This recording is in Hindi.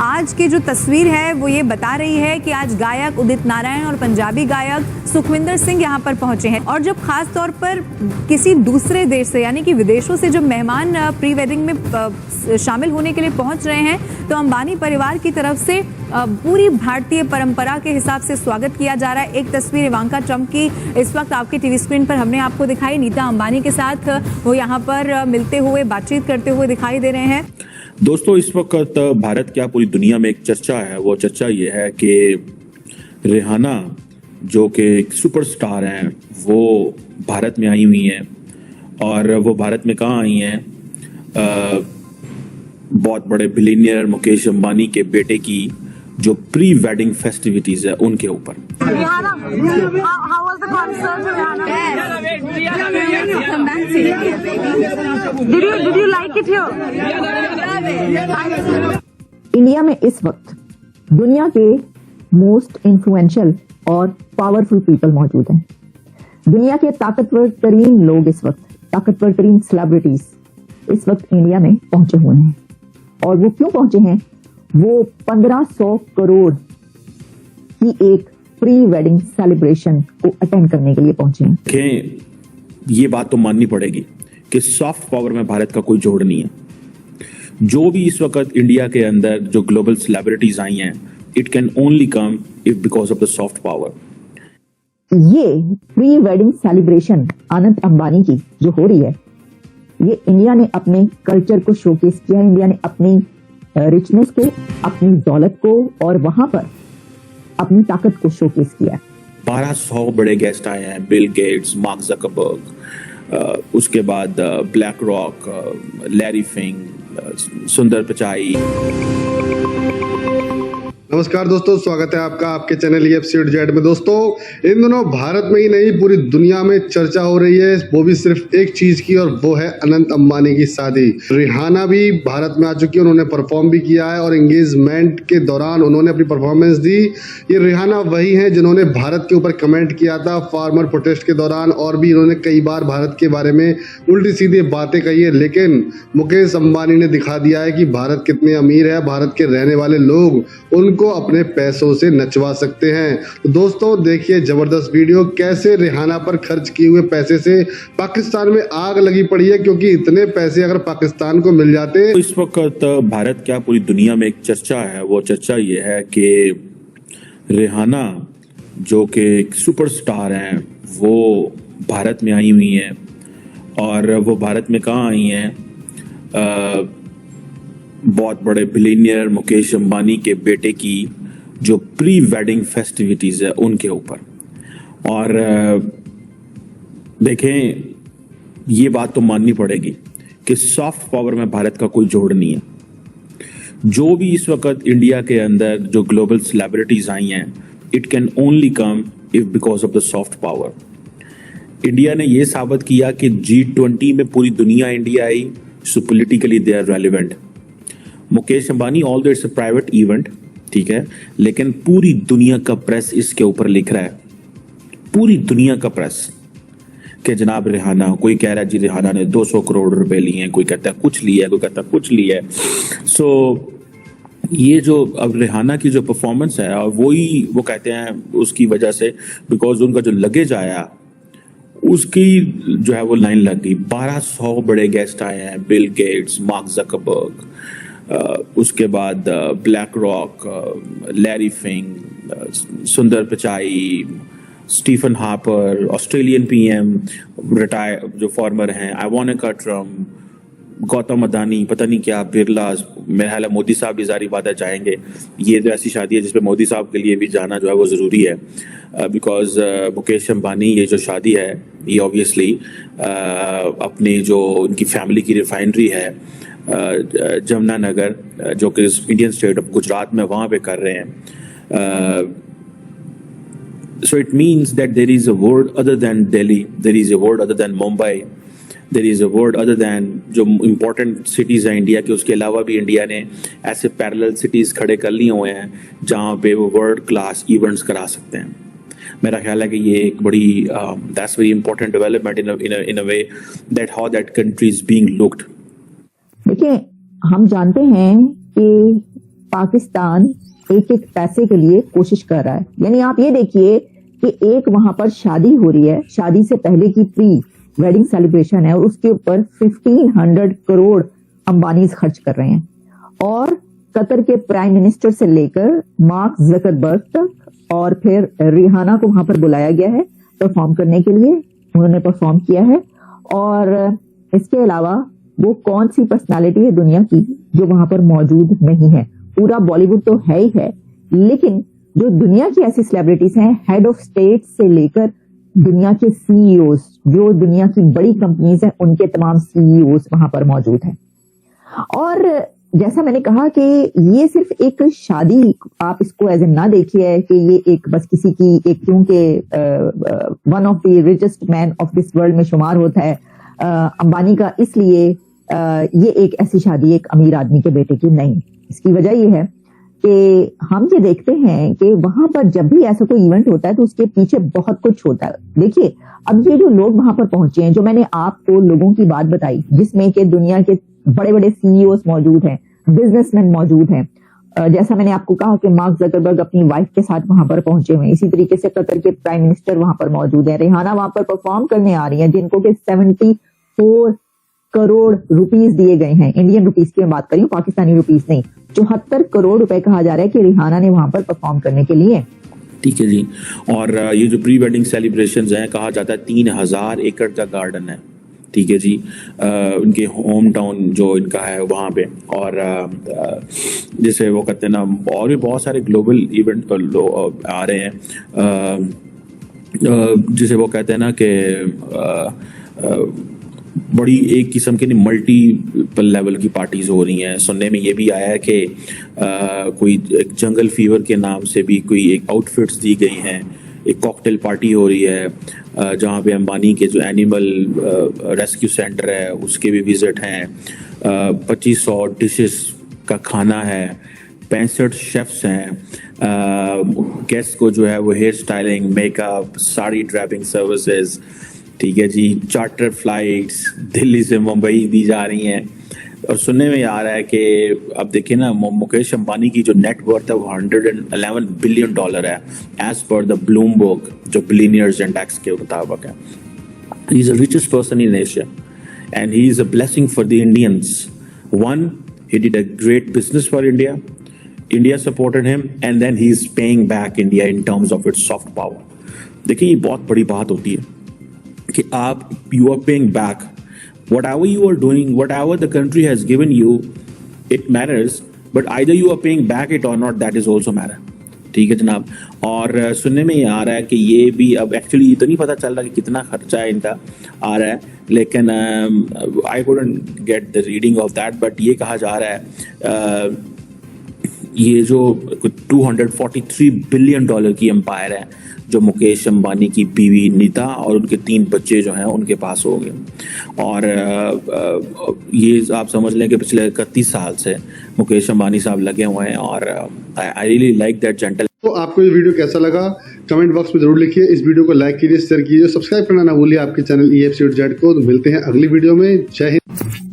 आज की जो तस्वीर है वो ये बता रही है कि आज गायक उदित नारायण और पंजाबी गायक सुखविंदर सिंह यहाँ पर पहुंचे हैं। और जब खास तौर पर किसी दूसरे देश से यानी कि विदेशों से जब मेहमान प्री वेडिंग में शामिल होने के लिए पहुंच रहे हैं तो अंबानी परिवार की तरफ से पूरी भारतीय परंपरा के हिसाब से स्वागत किया जा रहा है। एक तस्वीर इवांका ट्रंप की इस वक्त आपके टीवी स्क्रीन पर हमने आपको दिखाई। नीता अंबानी के साथ वो यहाँ पर मिलते हुए बातचीत करते हुए दिखाई दे रहे हैं। दोस्तों, इस वक्त भारत क्या पूरी दुनिया में एक चर्चा है। वो चर्चा ये है कि रिहाना जो कि एक सुपरस्टार हैं वो भारत में आई हुई हैं। और वो भारत में कहाँ आई हैं? बहुत बड़े बिलियनियर मुकेश अंबानी के बेटे की जो प्री वेडिंग फेस्टिविटीज है उनके ऊपर। इंडिया में इस वक्त दुनिया के मोस्ट इन्फ्लुएंशियल और पावरफुल पीपल मौजूद हैं। दुनिया के ताकतवर तरीन लोग इस वक्त, ताकतवर तरीन सेलिब्रिटीज इस वक्त इंडिया में पहुंचे हुए हैं। और वो क्यों पहुंचे हैं? वो 1500 करोड़ की एक प्री वेडिंग सेलिब्रेशन को अटेंड करने के लिए पहुंचे हैं। ये बात तो माननी पड़ेगी कि सॉफ्ट पावर में भारत का कोई जोड़ नहीं है। जो भी इस वक्त इंडिया के अंदर जो ग्लोबल सेलिब्रिटीज आई हैं, it can only come if because of the soft power. ये pre wedding celebration Anant Ambani की जो हो रही है, ये इंडिया ने अपने कल्चर को शोकेस किया, इंडिया ने अपनी रिचनेस को, अपनी दौलत को और वहां पर अपनी ताकत को शोकेस किया। 1200 बड़े गेस्ट आए हैं। बिल गेट्स, मार्क ज़करबर्ग, उसके बाद black rock, Larry Fink, Sundar Pichai. नमस्कार दोस्तों, स्वागत है आपका आपके चैनल EFC में। दोस्तों, इन दिनों भारत में ही नहीं पूरी दुनिया में चर्चा हो रही है, वो भी सिर्फ एक चीज की, और वो है अनंत अंबानी की शादी। रिहाना भी भारत में आ चुकी है, उन्होंने परफॉर्म भी किया है और एंगेजमेंट के दौरान उन्होंने अपनी परफॉर्मेंस दी। ये रिहाना वही है जिन्होंने भारत के ऊपर कमेंट किया था फार्मर प्रोटेस्ट के दौरान, और भी इन्होंने कई बार भारत के बारे में उल्टी सीधी बातें कही है। लेकिन मुकेश अंबानी ने दिखा दिया है कि भारत कितने अमीर है, भारत के रहने वाले लोग उनको अपने पैसों से नचवा सकते हैं। तो दोस्तों देखिए जबरदस्त वीडियो, कैसे रिहाना पर खर्च किए हुए पैसे से पाकिस्तान में आग लगी पड़ी है, क्योंकि इतने पैसे अगर पाकिस्तान को मिल जाते। तो इस वक्त भारत क्या पूरी दुनिया में एक चर्चा है। वो चर्चा ये है कि रिहाना जो कि एक सुपरस्टार हैं वो भारत में आई हुई हैं। और वो भारत में कहाँ आई हैं? बहुत बड़े बिलियनियर मुकेश अंबानी के बेटे की जो प्री वेडिंग फेस्टिविटीज है उनके ऊपर। और देखें, ये बात तो माननी पड़ेगी कि सॉफ्ट पावर में भारत का कोई जोड़ नहीं है। जो भी इस वक्त इंडिया के अंदर जो ग्लोबल सेलिब्रिटीज आई हैं, it can only come if because of the soft power. India ने यह साबित किया कि G20 में पूरी दुनिया इंडिया आई, so politically they are relevant. Mukesh Ambani, although it's a private event, ठीक है, लेकिन पूरी दुनिया का प्रेस इसके ऊपर लिख रहा है। पूरी दुनिया का प्रेस कि जनाब रिहाना, कोई कह रहा है जी रिहाना ने 200 करोड़ रुपए लिए हैं, कोई कहता है कुछ लिया है, कोई कहता है कुछ लिया है। सो ये जो अब रिहाना की जो परफॉर्मेंस है, और वो कहते हैं उसकी वजह से, बिकॉज उनका जो लगेज आया उसकी जो है वो लाइन लग गई। 1200 बड़े गेस्ट आए हैं। बिल गेट्स, मार्क ज़करबर्ग, उसके बाद black rock, Larry Fink, Sundar Pichai, Stephen Harper, Australian PM retire जो फॉर्मर हैं, इवांका ट्रम्प, गौतम अदानी, पता नहीं क्या, बिरला, मेरा ख्याल है मोदी साहब भी ज़ाहिर बात है जाएंगे। ये तो ऐसी शादी है जिसपे मोदी साहब के लिए भी जाना जो है वो ज़रूरी है, बिकॉज मुकेश अंबानी ये जो शादी है ये ऑब्वियसली अपनी जो उनकी फैमिली की रिफाइनरी है जमुनानगर, जो कि इंडियन स्टेट ऑफ गुजरात में, वहाँ पे कर रहे हैं। So it means that there is a world other than Delhi, there is a world other than Mumbai, there is a world other than जो important cities हैं इंडिया के, उसके अलावा भी इंडिया ने ऐसे पैरेलल सिटीज खड़े कर लिए हुए हैं जहाँ पे वो वर्ल्ड क्लास इवेंट्स करा सकते हैं। मेरा ख्याल है कि ये एक बड़ी that's very important development in a way that how that country is being looked. देखिए, हम जानते हैं कि पाकिस्तान एक एक पैसे के लिए कोशिश कर रहा है। यानी आप ये देखिए कि एक वहां पर शादी हो रही है, शादी से पहले की प्री वेडिंग सेलिब्रेशन है और उसके ऊपर 1500 करोड़ अंबानी खर्च कर रहे हैं। और कतर के प्राइम मिनिस्टर से लेकर मार्क जकरबर्ग तक और फिर रिहाना को वहां पर बुलाया गया है परफॉर्म करने के लिए, उन्होंने परफॉर्म किया है। और इसके अलावा वो कौन सी पर्सनालिटी है दुनिया की जो वहां पर मौजूद नहीं है? पूरा बॉलीवुड तो है ही है, लेकिन जो दुनिया की ऐसी सेलिब्रिटीज हैं, हेड ऑफ स्टेट से लेकर दुनिया के सीईओज, जो दुनिया की बड़ी कंपनीज हैं, उनके तमाम सीईओज वहां पर मौजूद हैं। और जैसा मैंने कहा कि ये सिर्फ एक शादी, आप इसको एज ए ना देखिए कि ये एक बस किसी की एक, क्योंकि one of the richest man of this world में शुमार होता है अंबानी का, इसलिए ये एक ऐसी शादी एक अमीर आदमी के बेटे की नहीं। इसकी वजह ये है कि हम ये देखते हैं कि वहां पर जब भी ऐसा कोई इवेंट होता है तो उसके पीछे बहुत कुछ होता है। देखिए, अब ये जो लोग वहां पर पहुंचे हैं, जो मैंने आपको लोगों की बात बताई, जिसमें कि दुनिया के बड़े बड़े सीईओज मौजूद हैं, बिजनेसमैन मौजूद हैं, जैसा मैंने आपको कहा कि मार्क जकरबर्ग अपनी वाइफ के साथ वहां पर पहुंचे हुए हैं, इसी तरीके से कतर के प्राइम मिनिस्टर वहां पर मौजूद है, रिहाना वहां पर परफॉर्म करने आ रही है, जिनको कि 74 करोड़ रुपीस दिए गए हैं। इंडियन रुपीस की मैं बात कर रही हूँ, पाकिस्तानी रुपीस नहीं। 74 करोड़ रुपए कहा जा रहा है कि रिहाना ने वहां पर परफॉर्म करने के लिए। ठीक है जी। और ये जो प्री वेडिंग सेलिब्रेशंस हैं, कहा जाता है 3000 एकड़ का गार्डन है। ठीक है जी। उनके होम टाउन जो इनका है वहाँ पे, और जैसे वो कहते हैं ना, और भी बहुत सारे ग्लोबल इवेंट आ रहे हैं, जिसे वो कहते हैं ना कि बड़ी एक किस्म की मल्टीपल लेवल की पार्टीज हो रही हैं। सुनने में ये भी आया है कि कोई एक जंगल फीवर के नाम से भी कोई एक आउटफिट्स दी गई हैं, एक कॉकटेल पार्टी हो रही है जहाँ पे अंबानी के जो एनिमल रेस्क्यू सेंटर है उसके भी विजिट हैं। 2500 डिशेस का खाना है, 65 शेफ्स हैं, गेस्ट को जो है वो hair styling, makeup, sari draping services, ठीक है जी, चार्टर फ्लाइट्स दिल्ली से मुंबई दी जा रही हैं। और सुनने में आ रहा है कि अब देखिए ना, मुकेश अंबानी की जो नेटवर्थ है वो $111 बिलियन है, एज पर द ब्लूमबर्ग, जो बिलियनियर्स इंडेक्स के मुताबिक है। He is the richest person in Asia and he is a blessing for the Indians. One, he did a great business for India. India supported him, and then he is paying back India in terms of its soft power. देखिए, ये बहुत बड़ी बात होती है कि आप you are paying back whatever you are doing, whatever the country has given you, it matters, but either you are paying back it or not, that is also matter. ठीक है जनाब। और सुनने में ये आ रहा है कि ये भी अब एक्चुअली तो नहीं पता चल रहा कि कितना खर्चा इनका आ रहा है, लेकिन I couldn't get the reading of that, but ये कहा जा रहा है ये जो $243 बिलियन की एम्पायर है जो मुकेश अंबानी की बीवी नीता और उनके 3 बच्चे जो हैं उनके पास हो गए। और ये आप समझ लें कि पिछले 31 साल से मुकेश अंबानी साहब लगे हुए हैं। और I really like that gentle. तो आपको ये वीडियो कैसा लगा कमेंट बॉक्स में जरूर लिखिए। इस वीडियो को लाइक कीजिए, शेयर कीजिए, सब्सक्राइब करना ना भूलिए आपके चैनल EFCZ को। तो मिलते हैं अगली वीडियो में। जय हिंद।